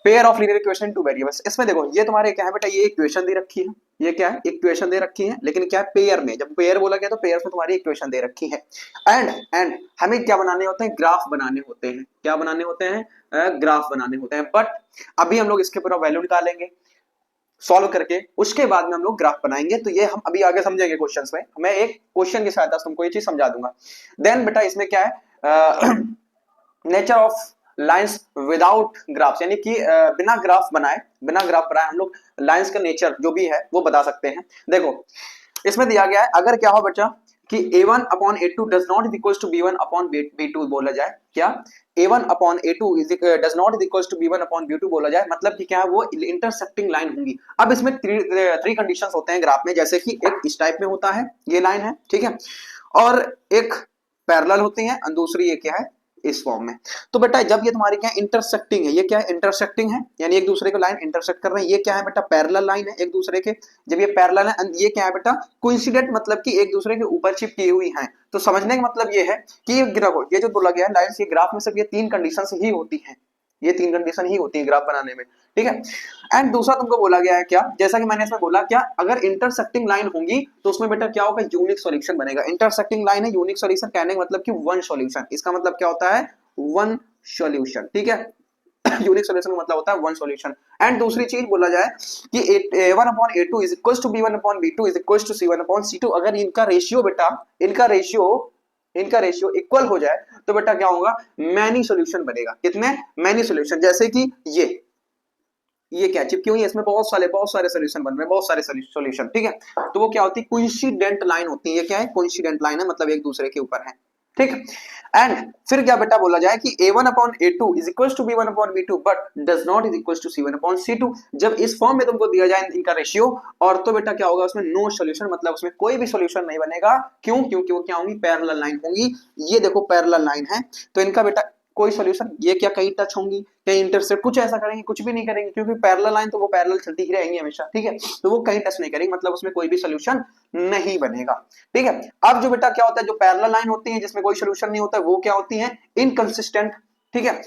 Pair of linear equation two variables. इसमें देखो ये तुम्हारे क्या है बेटा, ये इक्वेशन दे रखी है, ये क्या है इक्वेशन दे रखी है, लेकिन क्या है पेयर में, जब पेयर बोला गया तो पेयर में तुम्हारी इक्वेशन दे रखी है। एंड हमें क्या बनाने होते हैं, ग्राफ बनाने होते हैं। क्या बनाने होते हैं, ग्राफ बनाने होते हैं। बट अभी हम लोग इसके पूरा वैल्यू निकालेंगे सॉल्व करके, उसके बाद में हम लोग ग्राफ बनाएंगे। तो ये हम अभी आगे समझेंगे क्वेश्चंस में, मैं एक क्वेश्चन की सहायता से तुमको ये चीज समझा दूंगा। देन बेटा इसमें क्या है, nature of lines without graphs, यानी कि बिना ग्राफ बनाए हम लोग लाइंस का नेचर जो भी है वो बता सकते हैं। देखो इसमें दिया गया है, अगर क्या हो बच्चा कि a1 upon a2 does not equals to b1 upon b2 बोला जाए, क्या a1 upon a2 does not equals to b1 upon b2 बोला जाए, मतलब कि क्या है वो इंटरसेक्टिंग लाइन होंगी। अब इसमें थ्री कंडीशंस होते हैं ग्राफ में, जैसे कि एक इस टाइप में होता है, ये लाइन है ठीक है, और एक पैरेलल होती है, और दूसरी ये क्या है इस फॉर्म में। तो बेटा जब ये तुम्हारी क्या इंटरसेक्टिंग है, ये क्या है इंटरसेक्टिंग है, यानी एक दूसरे को लाइन इंटरसेक्ट कर रहे हैं, ये क्या है बेटा पैरेलल लाइन है एक दूसरे के। जब ये पैरेलल है, ये क्या है बेटा कोइंसिडेंट, मतलब कि एक दूसरे के ऊपर चिपकी हुई हैं। तो समझने का मतलब ये है कि ये जो बोला गया है लाइंस, ये ग्राफ में सिर्फ ये तीन कंडीशंस ही होती हैं, ये तीन कंडीशन ही होती है ग्राफ बनाने में, ठीक है। एंड दूसरा तुमको बोला गया है क्या, जैसा कि मैंने इसमें बोला, क्या अगर इंटरसेक्टिंग लाइन होंगी तो उसमें बेटा क्या होगा, यूनिक सॉल्यूशन बनेगा। इंटरसेक्टिंग लाइन है, यूनिक सॉल्यूशन कहने का मतलब कि वन सॉल्यूशन, इसका मतलब क्या होता है वन सॉल्यूशन, ठीक है। यूनिक सॉल्यूशन का मतलब होता है वन सॉल्यूशन। एंड दूसरी चीज बोला जाए कि a1 upon a2 is equals to b1 upon b2 is equals to c1 upon c2, अगर इनका रेशियो बेटा इनका रेशियो इक्वल हो जाए तो बेटा क्या होगा, मैनी सॉल्यूशन बनेगा। कितने मैनी सॉल्यूशन, जैसे कि ये क्या चिपकी हुई है, इसमें बहुत सारे सॉल्यूशन बन रहे हैं, बहुत सारे सॉल्यूशन, ठीक है। तो वो क्या होती है, कोइंसिडेंट लाइन होती है। ये क्या है कोइंसिडेंट लाइन है, मतलब एक दूसरे के ऊपर है, ठीक। एंड फिर क्या बेटा बोला जाए कि a1 upon a2 is equals to b1 upon b2 but does not is equals to c1 upon c2। जब इस फॉर्म में तुमको दिया जाए इनका रेशियो, और तो बेटा क्या होगा उसमें नो सॉल्यूशन, मतलब उसमें कोई भी सॉल्यूशन नहीं बनेगा। क्यों, क्योंकि वो क्या होंगी पैरेलल लाइन होंगी। ये देखो पैरेलल लाइन है, तो इनका बेटा कोई सॉल्यूशन, ये क्या कहीं टच होंगी, कहीं इंटरसेक्ट, कुछ ऐसा करेंगे, कुछ भी नहीं करेंगे, क्योंकि पैरेलल लाइन तो वो पैरेलल चलती ही रहेंगी हमेशा, ठीक है। तो वो कहीं टच नहीं करेंगे, मतलब उसमें कोई भी सॉल्यूशन नहीं बनेगा, ठीक है। अब जो बेटा क्या होता है, जो पैरेलल लाइन होती है जिसमें कोई सॉल्यूशन नहीं होता है, वो क्या होती है इनकंसिस्टेंट, ठीक है।